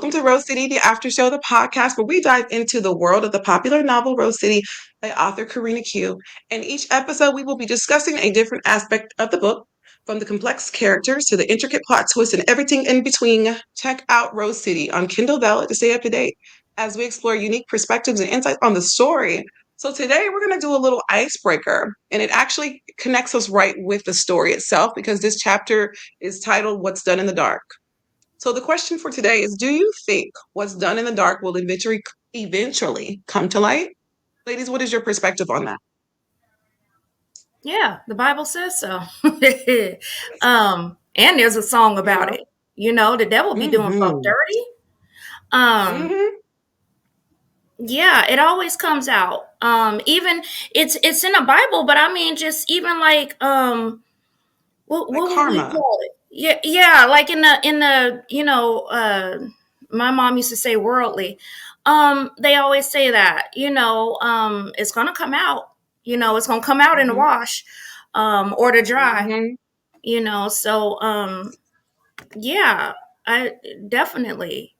Welcome to Rose City, the After Show, the podcast where we dive into the world of the popular novel Rose City by author Karina Q. In each episode, we will be discussing a different aspect of the book, from the complex characters to the intricate plot twists and everything in between. Check out Rose City on Kindle Vella to stay up to date as we explore unique perspectives and insights on the story. So today we're going to do a little icebreaker, and it actually connects us right with the story itself because this chapter is titled What's Done in the Dark. So the question for today is, do you think what's done in the dark will eventually come to light? Ladies, what is your perspective on that? Yeah, the Bible says so. And there's a song You about know? it. The devil be doing folk Mm-hmm. dirty. Um, Mm-hmm. yeah, it always comes out. Even it's in the Bible, but I mean just even like Like what would we karma. call it? Yeah, yeah, like in the my mom used to say worldly. They always say that, it's gonna come out, it's gonna come out in the Mm-hmm. wash, or to dry. Mm-hmm. So yeah, I definitely,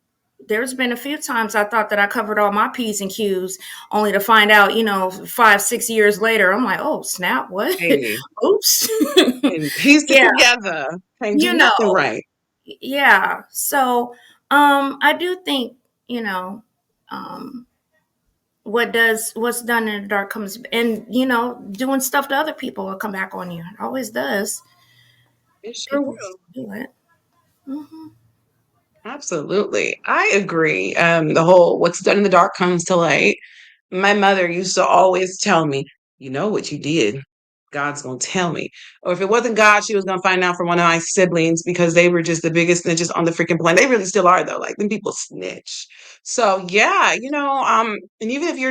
there's been a few times I thought that I covered all my p's and q's, only to find out, 5 6 years later I'm like, oh snap, what? Hey, Oops. and pieced it Yeah, together. Can't do you nothing know right. yeah, so I do think, you know um what's done in the dark comes, and doing stuff to other people will come back on you. It always does. It sure People will. do it. Hmm. Absolutely. I agree. The whole what's done in the dark comes to light. My mother used to always tell me, you know what you did. God's gonna tell me. Or if it wasn't God, she was gonna find out from one of my siblings because they were just the biggest snitches on the freaking planet. They really still are though. Like them people snitch. So yeah, and even if you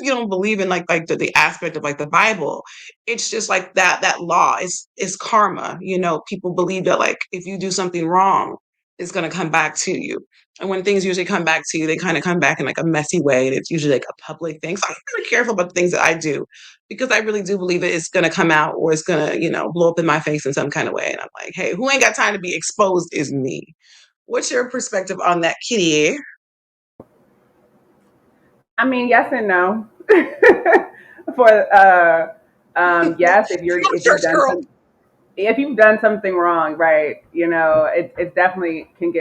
don't believe in like the aspect of like the Bible, it's just like that law is karma. People believe that like if you do something wrong, it's gonna come back to you. And when things usually come back to you, they kind of come back in like a messy way. And it's usually like a public thing. So I'm very careful about the things that I do because I really do believe that it's going to come out or it's going to, blow up in my face in some kind of way. And I'm like, hey, who ain't got time to be exposed is me. What's your perspective on that, Kitty? I mean, yes and no. For yes, You go to if you've church, done girl. something wrong, right? It definitely can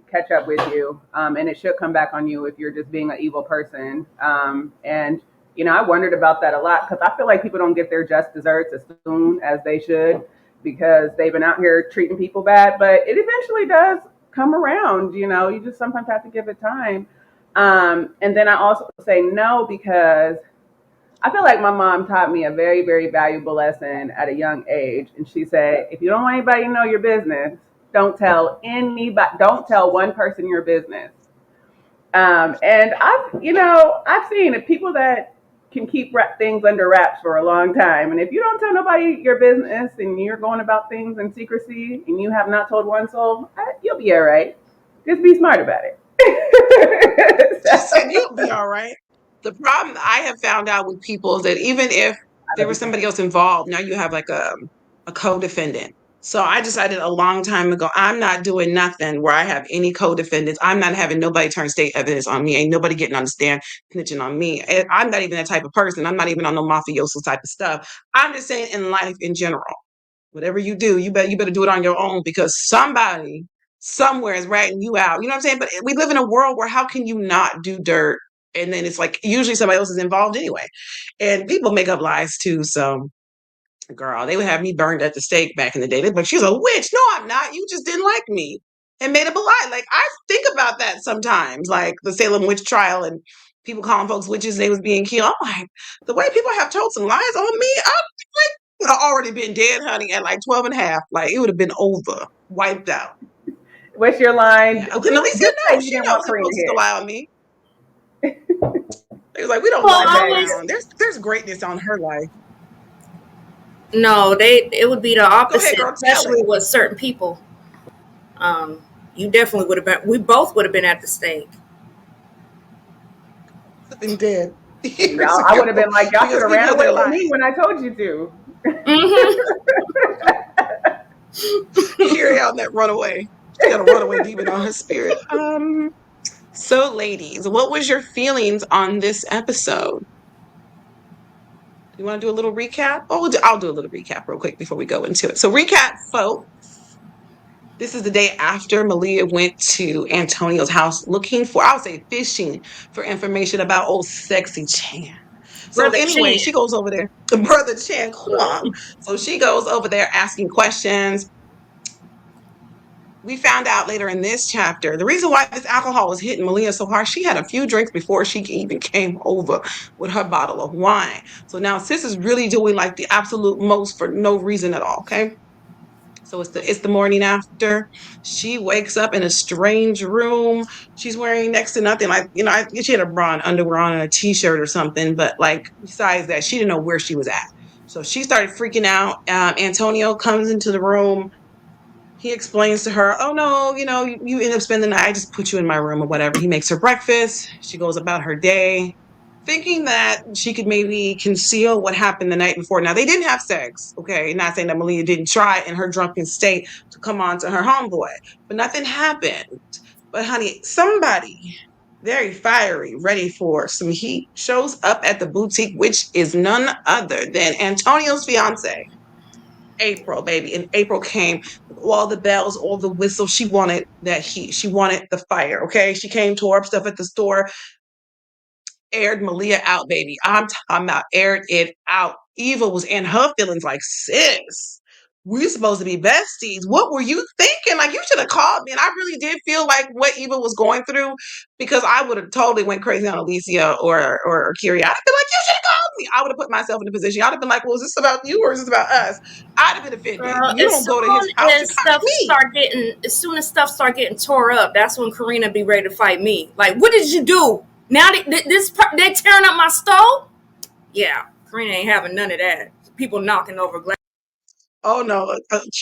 catch up with you, and it should come back on you if you're just being an evil person. And I wondered about that a lot because I feel like people don't get their just desserts as soon as they should because they've been out here treating people bad. But it eventually does come around. You just sometimes have to give it time. And then I also say no because I feel like my mom taught me a very, very valuable lesson at a young age. And she said, if you don't want anybody to know your business, don't tell anybody, don't tell one person your business. And I've seen it, people that can keep things under wraps for a long time. And if you don't tell nobody your business and you're going about things in secrecy and you have not told one soul, you'll be all right. Just be smart about it. She said, So, you'll be all right. The problem I have found out with people is that even if I there love was you too. somebody else involved, now you have like a co-defendant. So I decided a long time ago, I'm not doing nothing where I have any co-defendants. I'm not having nobody turn state evidence on me. Ain't nobody getting on the stand snitching on me. I'm not even that type of person. I'm not even on no mafioso type of stuff. I'm just saying in life in general, whatever you do, you better do it on your own because somebody somewhere is ratting you out. You know what I'm saying? But we live in a world where how can you not do dirt? And then it's like usually somebody else is involved anyway. And people make up lies too. So girl, they would have me burned at the stake back in the day. But she's a witch. No, I'm not. You just didn't like me and made up a lie. Like I think about that sometimes, like the Salem witch trial and people calling folks witches. They was being killed. I'm like, the way people have told some lies on me, I would have already been dead, honey, at like 12 and a half. Like it would have been over, wiped out. What's your line? Yeah. And Alicia Just say knows. you She didn't knows want some Karina folks used to here. lie on me. It was like, we don't Well, want I her bet. always, around. There's greatness on her life. no, it would be the Go ahead, opposite, girl, tell it. especially with certain people. Um, you definitely would have been. We both would have been at the stake. Been dead years Y'all, I would have ago been like, y'all should because have people ran in away their with life. me when I told you to. Hmm. You hear her out in that runaway. She got a runaway demon on her spirit. So, ladies, what was your feelings on this episode? You want to do a little recap? Oh, I'll do a little recap real quick before we go into it. So, recap, folks. This is the day after Malia went to Antonio's house looking for, I would say, fishing for information about old sexy Chan. So Brother anyway, Chan. she goes over there, brother Chan Huang. So she goes over there asking questions. We found out later in this chapter the reason why this alcohol was hitting Malia so hard. She had a few drinks before she even came over with her bottle of wine. So now sis is really doing like the absolute most for no reason at all. Okay. So it's the morning after. She wakes up in a strange room. She's wearing next to nothing. Like, I think she had a bra and underwear on and a t-shirt or something. But like besides that, she didn't know where she was at. So she started freaking out. Antonio comes into the room. He explains to her, oh no, you end up spending the night. I just put you in my room or whatever. He makes her breakfast. She goes about her day, thinking that she could maybe conceal what happened the night before. Now, they didn't have sex, okay? Not saying that Malia didn't try in her drunken state to come on to her homeboy, but nothing happened. But honey, somebody very fiery, ready for some heat, shows up at the boutique, which is none other than Antonio's fiance. April, baby. And April came with all the bells, all the whistles. She wanted that heat. She wanted the fire. Okay. She came, tore up stuff at the store, aired Malia out, baby. I'm talking about aired it out. Eva was in her feelings like, sis, we're supposed to be besties. What were you thinking? Like, you should have called me. And I really did feel like what Eva was going through, because I would have totally went crazy on Alicia or Kiri. I'd have been like, you should have called me. I would have put myself in a position. I'd have been like, well, is this about you or is this about us? I'd have been offended. Girl, You don't go to his house, you come to me. as soon as stuff start getting tore up, that's when Karina be ready to fight me. Like, what did you do? Now they tearing up my stove? Yeah, Karina ain't having none of that. People knocking over glass. Oh no,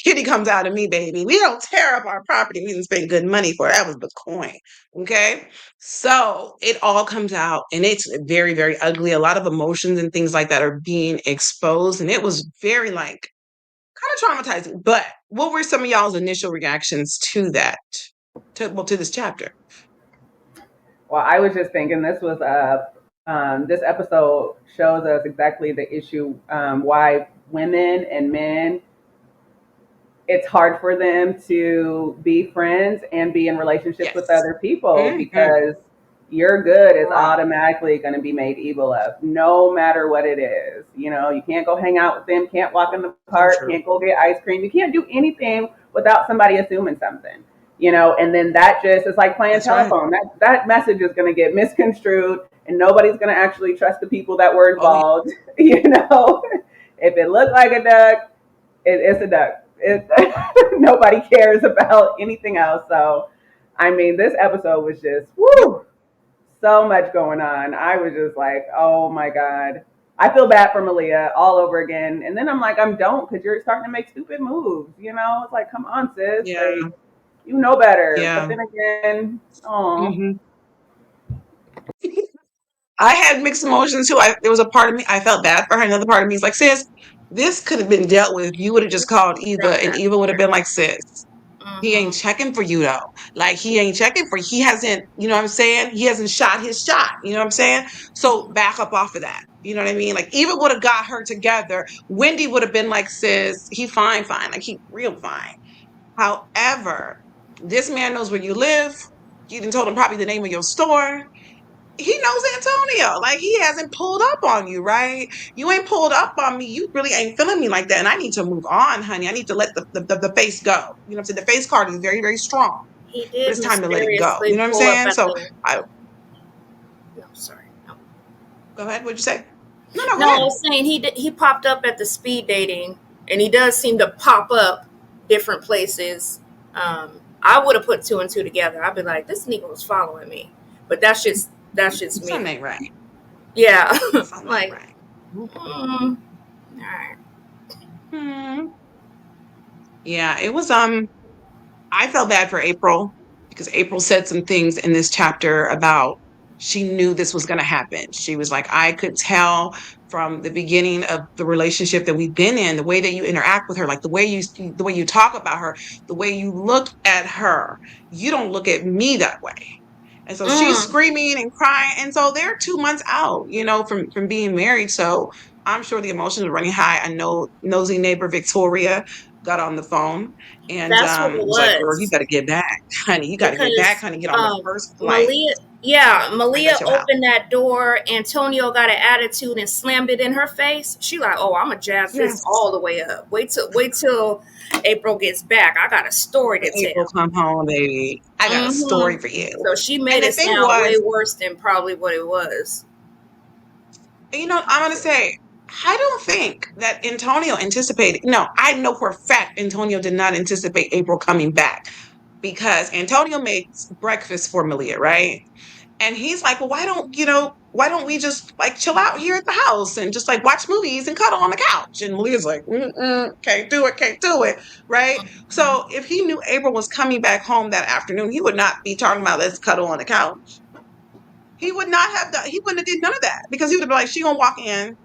Kitty comes out of me, baby. We don't tear up our property. We didn't spend good money for it. That was the coin. Okay. So it all comes out and it's very, very ugly. A lot of emotions and things like that are being exposed. And it was very like kind of traumatizing. But what were some of y'all's initial reactions to that? To this chapter? Well, I was just thinking this episode shows us exactly the issue, why women and men, it's hard for them to be friends and be in relationships with Yes. other people Mhm. because your good is Right. automatically going to be made evil of, no matter what it is. You can't go hang out with them, can't walk in the So park, true. can't go get ice cream. You can't do anything without somebody assuming something. And then that just is like playing That's right. telephone. That message is going to get misconstrued, and nobody's going to actually trust the people that were Oh, yeah. involved. If it looked like a duck, it's a duck. Nobody cares about anything else. So, I mean, this episode was just woo, so much going on. I was just like, oh my god. I feel bad for Malia all over again. And then I'm like, don't, because you're starting to make stupid moves. It's like, come on, sis. Yeah. Like, you know better. Yeah. But then again, oh. Mhm. I had mixed emotions too. There was a part of me, I felt bad for her. Another part of me is like, sis, this could have been dealt with. You would have just called Eva and Eva would have been like, sis, he ain't checking for you though. Like, he ain't checking for you. He hasn't, you know what I'm saying? He hasn't shot his shot. You know what I'm saying? So back up off of that. You know what I mean? Like, Eva would have got her together. Wendy would have been like, sis, he fine. Like, he real fine. However, this man knows where you live. You done told him probably the name of your store. He knows Antonio. Like, he hasn't pulled up on you, right? You ain't pulled up on me. You really ain't feeling me like that. And I need to move on, honey. I need to let the face go. You know what I'm saying? The face card is very, very strong, He but did it's time to let it go. mysteriously You know what I'm pull up saying? at So the. I No, sorry. No. go ahead. What'd you say? No, No, go I ahead. was saying he popped up at the speed dating, and he does seem to pop up different places. I would have put two and two together. I'd be like, this nigga was following me, but that's just Something me. ain't right. Yeah, Something ain't like, right. all right. Hmm. Yeah, it was I felt bad for April because April said some things in this chapter about she knew this was going to happen. She was like, I could tell from the beginning of the relationship that we've been in, the way that you interact with her, like the way you talk about her, the way you look at her, you don't look at me that way. And so she's Mm, screaming and crying. And so they're 2 months out, from being married. So I'm sure the emotions are running high. I know nosy neighbor Victoria got on the phone and that's what it was like, girl, you was. got to get back, honey. You got to get back, Because honey. Get on the first flight. Malia, yeah, Bring Malia back your house. opened that door. Antonio got an attitude and slammed it in her face. She like, oh, I'm gonna jazz this Yes. all the way up. Wait till April gets back. I got a story to When April tell. come home, baby, I got a story Hmm. for you. So she made And the it thing sound way was, worse than probably what it was. I'm going to say, I don't think that Antonio anticipated. No, I know for a fact Antonio did not anticipate April coming back because Antonio made breakfast for Malia, right? And he's like, well, why don't we just like chill out here at the house and just like watch movies and cuddle on the couch? And Malia's like, can't do it, can't do it, right? Mhm. So if he knew April was coming back home that afternoon, he would not be talking about let's cuddle on the couch. He would not have done. He wouldn't have did none of that because he would have been like, she gonna walk in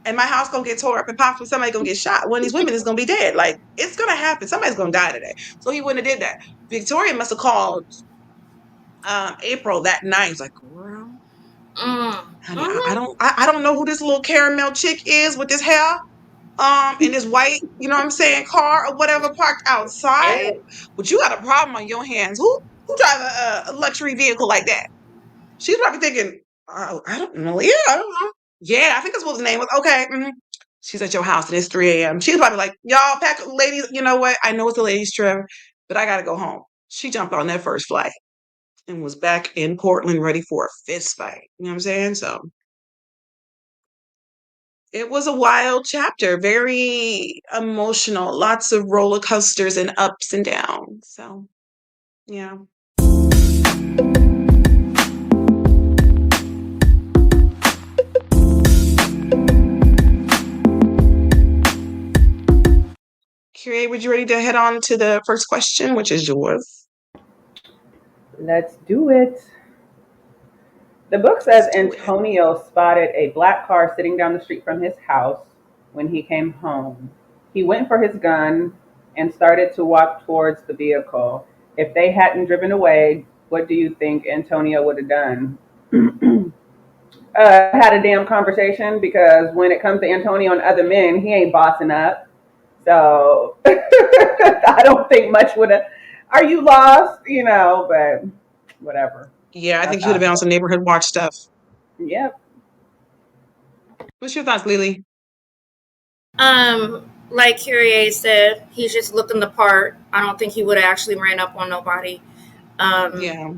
and my house gonna get tore up and possibly somebody gonna get shot. One of these women is gonna be dead. Like it's gonna happen. Somebody's gonna die today. So he wouldn't have did that. Victoria must have called April that night. He's like, girl, Mm. honey, Mhm. I don't know who this little caramel chick is with this hair, in this white, what I'm saying, car or whatever parked outside. Yeah. But you got a problem on your hands. Who drive a luxury vehicle like that? She's probably thinking, oh, I don't know. Yeah, I don't know. Yeah, I think that's what the name was. Okay. She's at your house and it's 3 a.m. She's probably like, y'all pack ladies, you know what? I know it's a ladies' trip, but I gotta go home. She jumped on that first flight and was back in Portland ready for a fist fight. You know what I'm saying? So it was a wild chapter, very emotional, lots of roller coasters and ups and downs. So yeah. Curie, would you ready to head on to the first question, which is yours? Let's do it. The book says Let's do it. Antonio spotted a black car sitting down the street from his house when he came home. He went for his gun and started to walk towards the vehicle. If they hadn't driven away, what do you think Antonio would have done? Had a damn conversation because when it comes to Antonio and other men, he ain't bossing up. So I don't think much would have. Are you lost? But whatever. Yeah, I That's think you would how have I been on feel. some neighborhood watch stuff. Yep. What's your thoughts, Lily? Like Kyrie said, he's just looking the part. I don't think he would have actually ran up on nobody. Um, Yeah.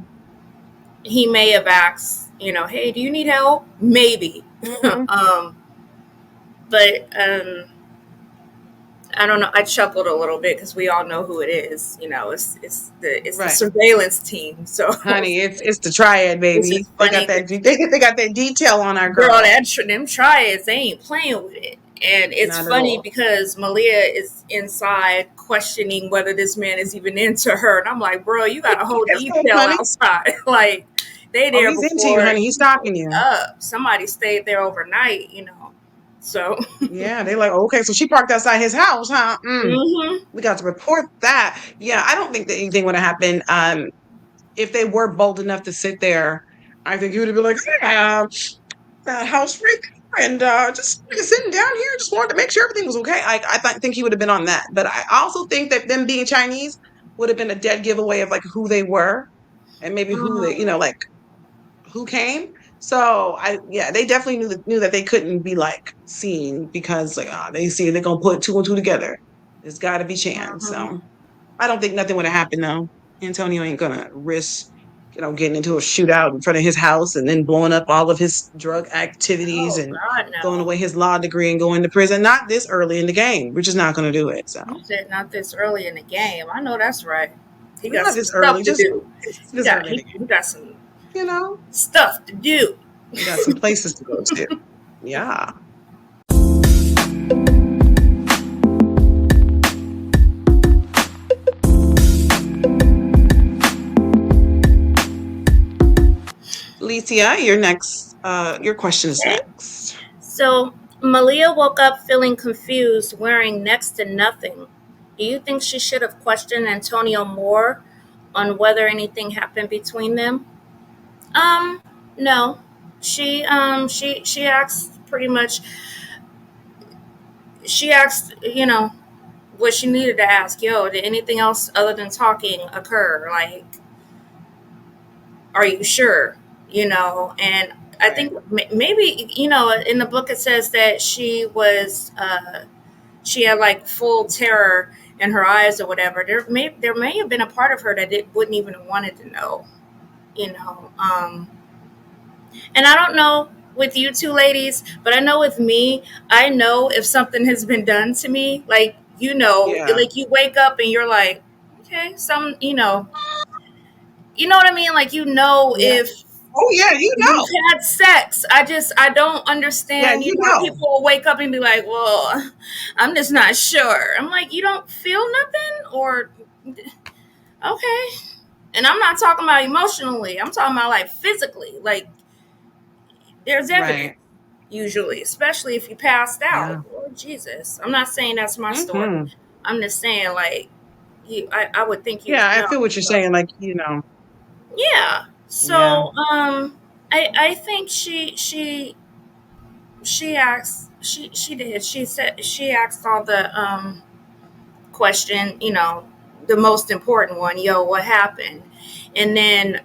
he may have asked, hey, do you need help? Maybe. Hmm. um, but I don't know. I chuckled a little bit because we all know who it is. It's the Right. surveillance team. So Honey, it's the triad, it's baby. just They got funny. that they got that detail on our Girl, girl. them triads, they ain't playing with it. And it's Not at funny all. because Malia is inside questioning whether this man is even into her. And I'm like, bro, you got a whole Yes, detail honey. outside. Like, they Oh, there he's into you, before honey. He's you stalking wake you. up. Somebody stayed there overnight. So, Yeah, they like, okay, so she parked outside his house, huh? hmm. We got to report that. Yeah, I don't think that anything would have happened. If they were bold enough to sit there, I think he would have been like, yeah, house freak, and just sitting down here, just wanted to make sure everything was okay. Think he would have been on that, but I also think that them being Chinese would have been a dead giveaway of like who they were and maybe who they, Mm, like who came. So yeah, they definitely knew that they couldn't be like seen because like they see they're gonna put two and two together. There's got to be chance. mhm. So I don't think nothing would have happened though. Antonio ain't gonna risk, getting into a shootout in front of his house and then blowing up all of his drug activities Oh, and God, throwing no. away his law degree and going to prison. Not this early in the game. We're just not gonna do it. So You said not this early in the game. I know that's right. He got not some this early, stuff to just do. He this got early in the he, game. he got some You know, stuff to do. we got some places to go to. Yeah. Licia, your next your question is Okay. next. So Malia woke up feeling confused, wearing next to nothing. Do you think she should have questioned Antonio more on whether anything happened between them? No. She asked pretty much, she asked, what she needed to ask. Yo, did anything else other than talking occur? Like, are you sure? And I Right. think maybe, in the book it says that she had like full terror in her eyes or whatever. There may have been a part of her that wouldn't even have wanted to know, you know. And I don't know with you two ladies, but I know with me, I know if something has been done to me, like, Yeah. like you wake up and you're like, okay, you know what I mean? Like, Yeah. if Oh yeah, you you've know. had sex. I don't Yeah, understand, you how know. people will wake up and be like, well, I'm just not sure. I'm like, you don't feel nothing? Or, okay. And I'm not talking about emotionally. I'm talking about like physically. Like, there's evidence Right. usually, especially if you passed out. Yeah. Lord Jesus. I'm not saying that's my story. Hmm. I'm just saying, like, I would think you Yeah, would I know. feel what you're So, saying. Like, yeah. yeah. So, I think she asked, she did. She said she asked all the question, the most important one, yo, what happened? And then,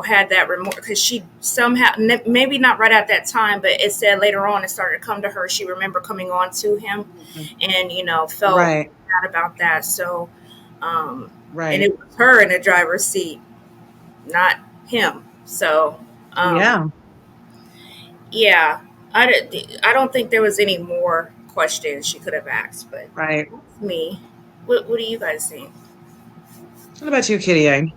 had that remorse because she somehow, maybe not right at that time, but it said later on it started to come to her. She remembered coming on to him Mhm. and, felt Right. bad about that. So, um, and Right. it was her in the driver's seat, not him. So, Yeah. yeah, I don't think there was any more questions she could have asked, but Right. that's me. What do you guys think? What about you, Kitty A?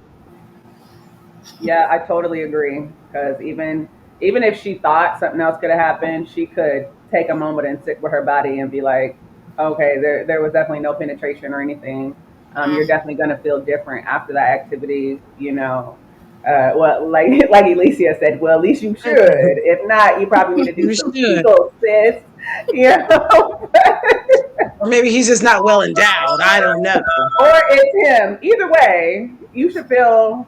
Yeah, I totally agree. Because even if she thought something else could have happened, she could take a moment and sit with her body and be like, okay, there was definitely no penetration or anything. You're Mm. definitely gonna feel different after that activity, you know. Well, like like Alicia said, well, at least you should. If not, you probably need to do You some should. Kegel, sis. You know, Or maybe he's just not well endowed. I don't know. or it's him. Either way, you should feel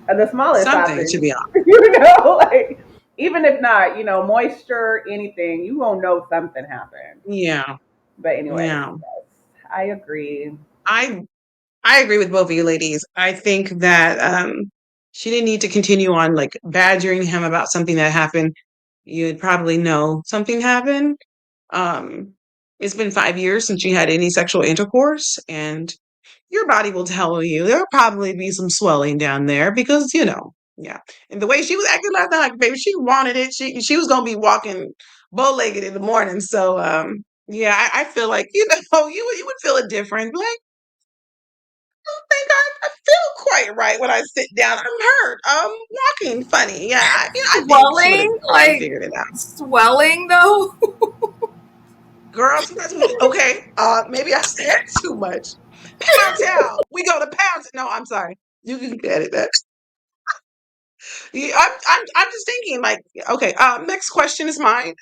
the smallest Something should sausage, be on. like even if not, moisture, anything, you won't know something happened. Yeah. But anyways, Yeah. yes, I agree. I I agree with both of you ladies. I think that she didn't need to continue on like badgering him about something that happened. You'd probably know something happened. Um, it's been 5 years since you had any sexual intercourse, and your body will tell you there'll probably be some swelling down there because yeah. And the way she was acting last night, like baby, she wanted it. She was gonna be walking bow legged in the morning. So yeah, I feel like you would feel it different. Like think I feel quite right when I sit down. I'm hurt. Walking funny. Yeah, I think she would have Swelling, probably like figured it out. swelling though. Girl, sometimes okay. Maybe I said too much. Pound town. We go to pound. No, I'm sorry. You can edit that. Yeah, I'm just thinking like, okay. Next question is mine.